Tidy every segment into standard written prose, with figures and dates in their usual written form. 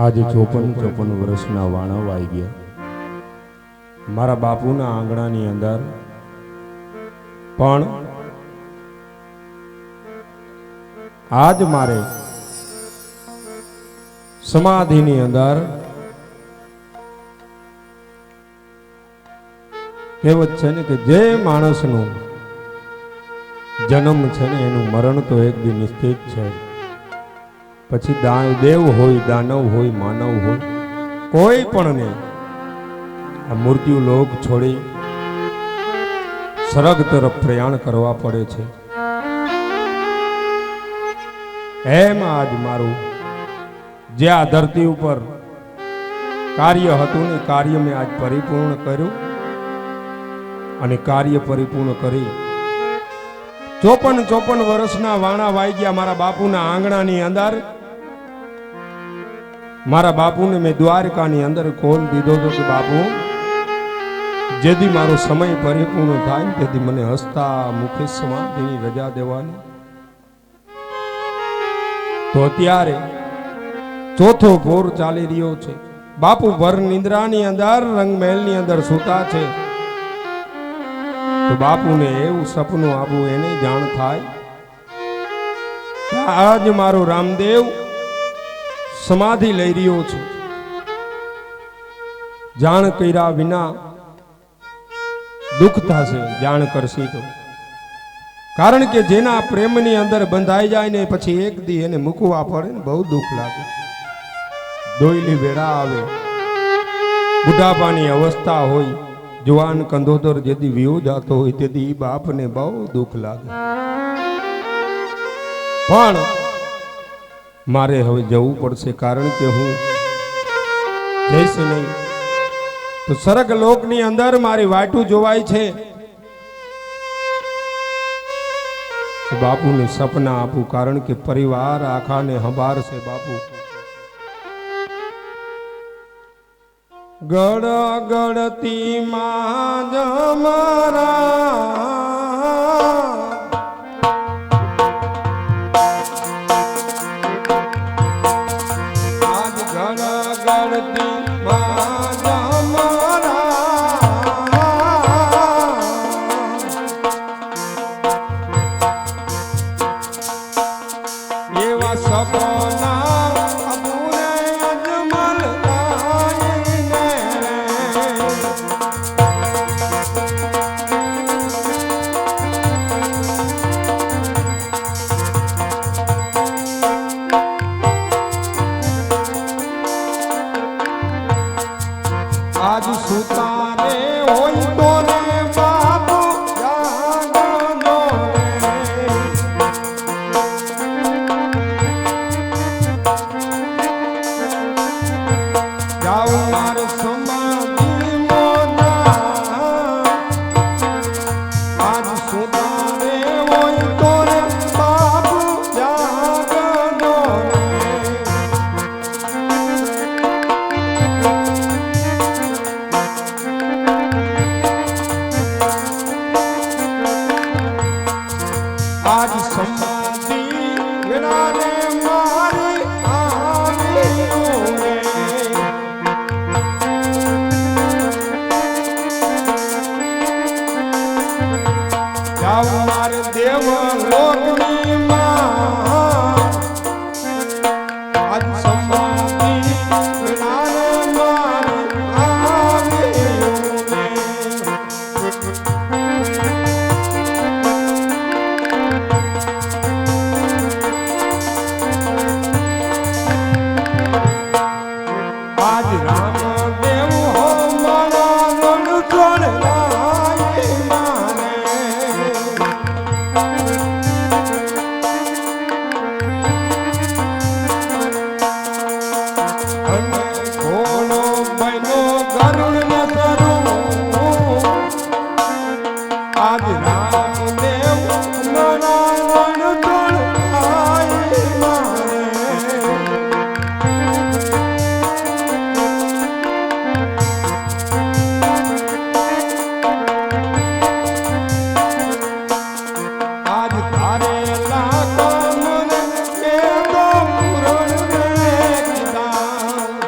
આજે 54 વર્ષના વાણવ આવી ગયા મારા બાપુના આંગણાની અંદર, પણ આજ મારે સમાધિની અંદર કહેવત છે ને કે જે માણસનું જન્મ છે ને એનું મરણ તો એક દી નિશ્ચિત છે. પછી દેવ હોય, દાનવ હોય, માનવ હોય, કોઈ પણ ને આ મૃત્યુ લોક છોડી સ્વર્ગ તરફ પ્રયાણ કરવા પડે છે. એમ આજ મારું જે આ ધરતી ઉપર કાર્ય હતું ને કાર્ય મેં આજ પરિપૂર્ણ કર્યું, અને કાર્ય પરિપૂર્ણ કરી 54 વર્ષના વાણા વાઈ ગયા મારા બાપુના આંગણાની અંદર. મારા બાપુને મેં દ્વારકાની અંદર કોલ દીધો હતો કે બાપુ, જેથી મારો સમય પરિપૂર્ણ થાય તેથી મને હસતા મુખે સમાધિની રજા દેવાની. તો અત્યારે ચોથો પોર ચાલી રહ્યો છે. બાપુ ભર નિંદ્રાની અંદર રંગમહેલની અંદર સૂતા છે. તો બાપુને એવું સપનું આપવું એને જાણ થાય કે આજ મારો રામદેવ સમાધિ લઈ રહ્યો છે. જાણ કર્યા વિના દુઃખ થશે, જાણ કરશે તો. કારણ કે જેના પ્રેમની અંદર બંધાઈ જાય ને પછી એક દી એને મૂકવા પડે ને બહુ દુઃખ લાગે. દોયલી વેળા આવે, બુઢાપાની અવસ્થા હોય, જવાન કંદોદર જેથી વિયો જાતો હોય તેથી બાપને બહુ દુઃખ લાગે. પણ મારે હવે જવું પડશે, કારણ કે હું જઈશ નહીં તો સ્વર્ગ લોકની અંદર મારી વાટું જોવાય છે. બાપુને સપના આપું, કારણ કે પરિવાર આખાને સંભાળશે બાપુ. ગળ ગળતી માં જમરા આજ સુતારે હોય તો રે બાપુ જાગનો રે. જાઓ માર સમાધિ મોના, આજ સુતારે હોય તો રે બાપુ જાગનો રે. આજ સમાધિ વેળાને મારી આવ્યું રે. જાઓ મારે દેવ લોકની માં, આજ સમાધિ વેળાને મારી આવ્યું રે. આજ રામદેવ હો મારા રણ છોડલાય મારે. અને ઘોડો બનો ગરુડ ને સરું, આજ રામદેવ મારા રણ છોડલાય મારે. આજ તારે લાખ મને એ તો પૂરણ રે કીધા.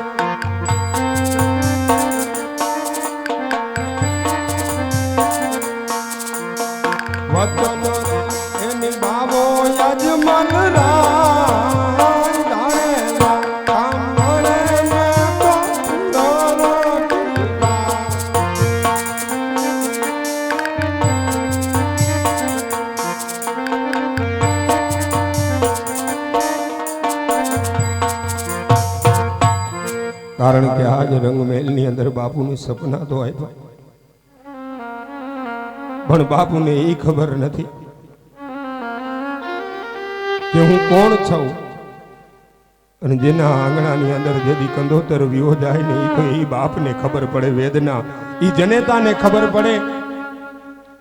વચન એની ભાવો યજમાન રામ જાણેલા કામ મળે ને તો કારણ કે આજ રંગમહેલની અંદર બાપુની સપના તો આપ્યા પણ બાપુને એ ખબર નથી કે હું કોણ છું અને જેના આંગણાની અંદર જેદી કંદોતર વિયો જાય ને એ બાપને ખબર પડે વેદના એ જનેતાને ખબર પડે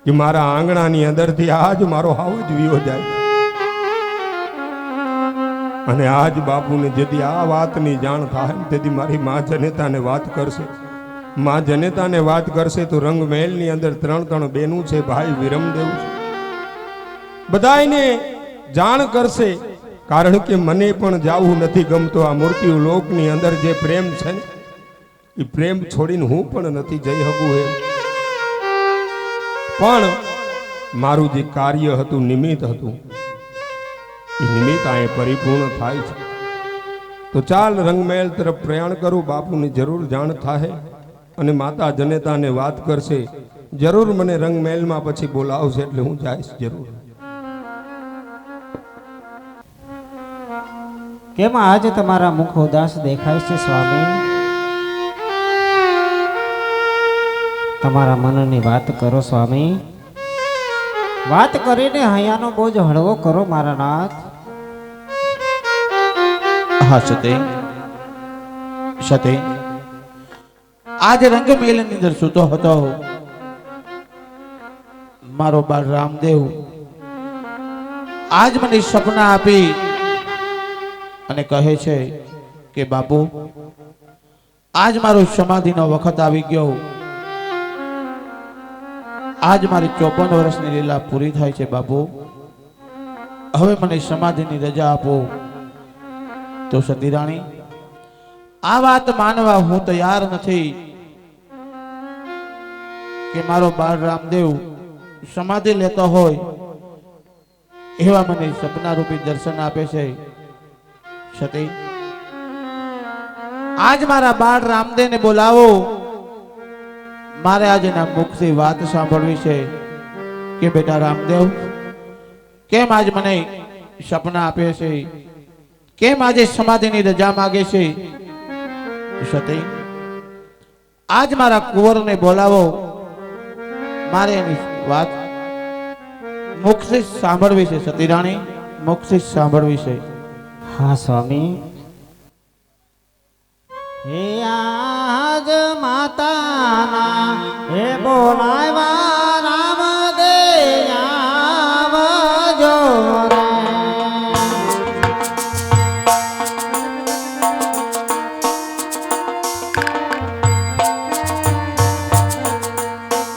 કે મારા આંગણાની અંદરથી આજ મારો હાવ જ વિયો જાય અને આજ બાપુને જેદી આ વાતની જાણ થાય તેથી મારી માં જનેતાને વાત કરશે માં જનેતાને વાત કરશે તો રંગમહેલની અંદર 3 બેનું છે ભાઈ વિરમદેવ છે બધાયને જાણ કરશે કારણ કે મને પણ જાવું નથી ગમતો આ મૂર્તિઓ લોકની અંદર જે પ્રેમ છે ને એ પ્રેમ છોડીને હું પણ નથી જઈ શકું એમ પણ મારું જે કાર્ય હતું નિમિત્ત હતું એ નિમિત્ત આ પરિપૂર્ણ થાય છે તો ચાલ રંગમહેલ તરફ પ્રયાણ કરું બાપુને જરૂર જાણ થાય અને માતા જનેતાને વાત કરશે જરૂર મને રંગમહેલમાં પછી બોલાવશે એટલે હું જઈશ જરૂર કેમ આજે તમારા મુખ ઉદાસ દેખાય છે સ્વામી તમારા મનની વાત કરો સ્વામી વાત કરીને હૈયાનો બોજ હળવો કરો મારા નાથ હા સતે સતે આજ રંગમહેલની અંદર સૂતો હતો મારો બાળ રામદેવ આજ મને સપના આપી અને કહે છે કે બાપુ આજ મારો સમાધિનો વખત આવી ગયો આજ મારી 54 વર્ષની લીલા પૂરી થાય છે બાપુ હવે મને સમાધિની રજા આપો તો સતી રાણી આ વાત માનવા હું તૈયાર નથી કે મારો બાળ રામદેવ સમાધિ લેતો હોય એવા મને સપના રૂપી દર્શન આપે છે સતી આજ મારા બાળ રામદેવને બોલાવો મારે આજે એના મુખથી વાત સાંભળવી છે કે બેટા રામદેવ કેમ આજ મને સપના આપે છે કેમ આજે સમાધિની રજા માંગે છે સતી આજ મારા કુંવરને બોલાવો મારે એની વાત મુખથી સાંભળવી છે સતી રાણી મુખથી સાંભળવી છે હા સ્વામી હે આજ માતાના હે બોલાવ્યા રામદેવ આવજો રે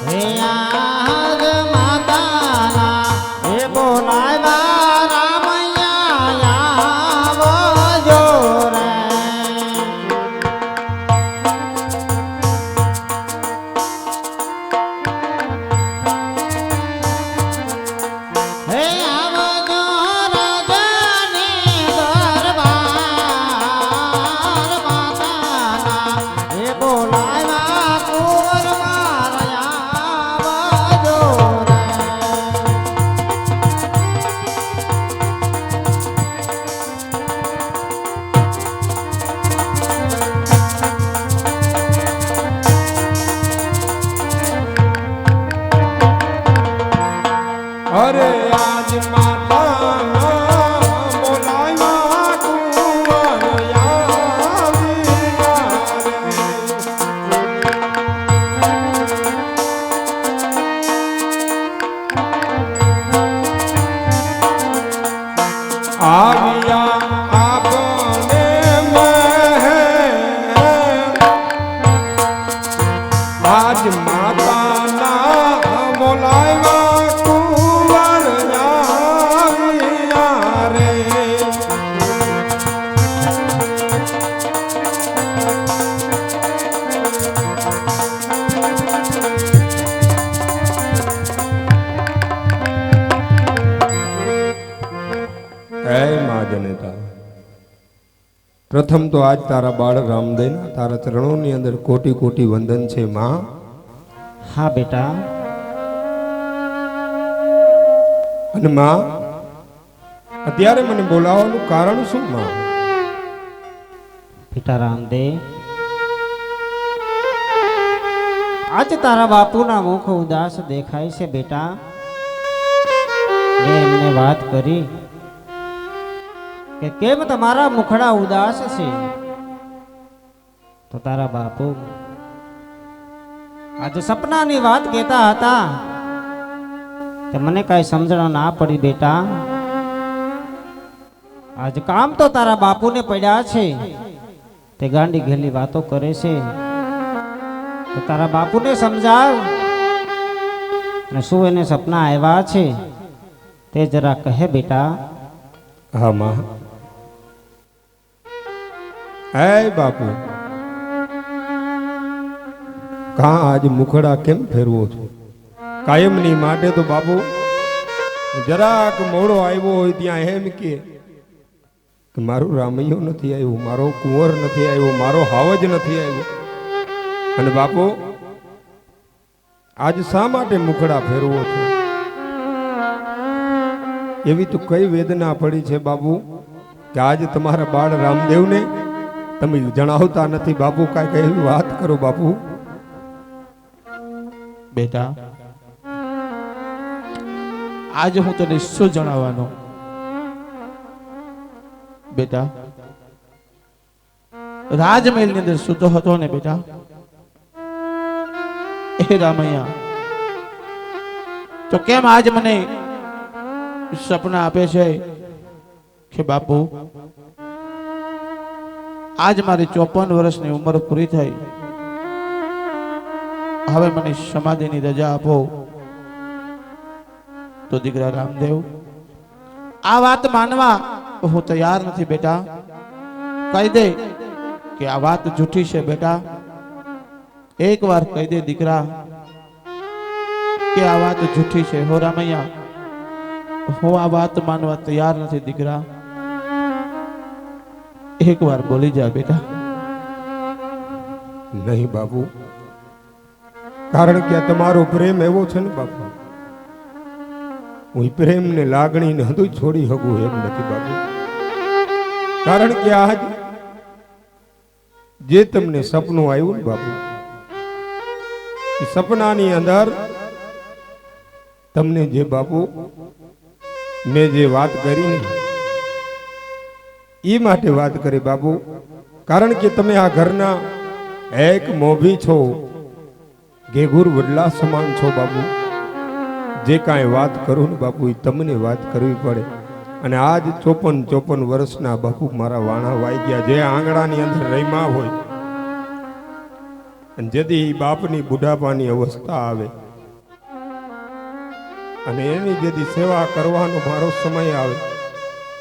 હે આજ માતાના હે બોલાવ્યા રામૈયા આવજો રે હે આવજો રાજાને દરબાર માતાના હે બોલાવ્યા કુંવર મારા આવજો રે અરે આજ માતાના બોલાવ્યા કુંવર આવ્યા આપને મહેલ આજ માતાના બોલાવ્યા કુંવર આવ્યા રે પ્રથમ તો આજ તારા બાળ રામદેવના તારા ચરણોની અંદર કોટી કોટી વંદન છે માં. હા બેટા. અને માં અત્યારે મને બોલાવવાનું કારણ શું માં? બેટા રામદેવ, આજે તારા બાપુના મુખ ઉદાસ દેખાય છે બેટા. મેં એમને વાત કરી કે કેમ તમારા મુખડા ઉદાસ છે, તો તારા બાપુ આજે સપનાની વાત કહેતા હતા કે મને કાંઈ સમજણ ના પડી બેટા. આજ કામ તો તારા બાપુને પડ્યા છે, તે ગાંડી ઘેલી વાતો કરે છે. તો તારા બાપુને સમજાવ અને શું એને સપના આવ્યા છે તે જરા કહે બેટા. હા માં. હે બાપુ, કાં આજ મુખડા કેમ ફેરવો છો? કાયમની માટે તો બાપુ જરાક મોડો આવ્યો હોય ત્યાં એમ કે મારું રામૈયો નથી આવ્યું, મારો કુંવર નથી આવ્યો, મારો હાવજ નથી આવ્યો. અને બાપુ આજ શા માટે મુખડા ફેરવો છો? એવી તો કઈ વેદના પડી છે બાપુ કે આજ તમારા બાળ રામદેવને તમે જણાવતા નથી બાપુ? કાંઈક એવી વાત કરો બાપુ. બેટા, આજે હું તને શું જણાવવાનો? બેટા, રાજમહેલ ની અંદર સૂતો હતો ને બેટા, એ રામૈયા તો કેમ આજ મને સપના આપે છે કે બાપુ આજ મારી 54 વર્ષની ઉંમર પૂરી થઈ, હવે મને સમાધિની રજા આપો. તો દીકરા રામદેવ, આ વાત માનવા હું તૈયાર નથી બેટા. કહી દે કે આ વાત જૂઠી છે બેટા. એક વાર કહી દે દીકરા કે આ વાત જૂઠી છે. હો રામૈયા, હું આ વાત માનવા તૈયાર નથી દીકરા. એક વાર બોલી જા બેટા. નહીં બાપુ, કારણ કે આ તમારો પ્રેમ એવો છે ને બાપુ, હું પ્રેમ ને લાગણી ને હદું છોડી શકું એમ નથી બાપુ. કારણ કે આજ જે તમને સપનું આવ્યું ને બાપુ, એ સપનાની અંદર તમને જે બાપુ મેં જે વાત કરી ને એ માટે વાત કરી બાપુ. કારણ કે તમે આ ઘરના એક મોભી છો, ઘેઘુર વડલા સમાન છો બાપુ. જે કાંઈ વાત કરું ને બાપુ એ તમને વાત કરવી પડે. અને આજ 54 વર્ષના બાપુ મારા વાણા વાઈ ગયા, જે આંગણાની અંદર રહીમાં હોય અને જેથી બાપની બુઢાપાની અવસ્થા આવે અને એની જેથી સેવા કરવાનો મારો સમય આવે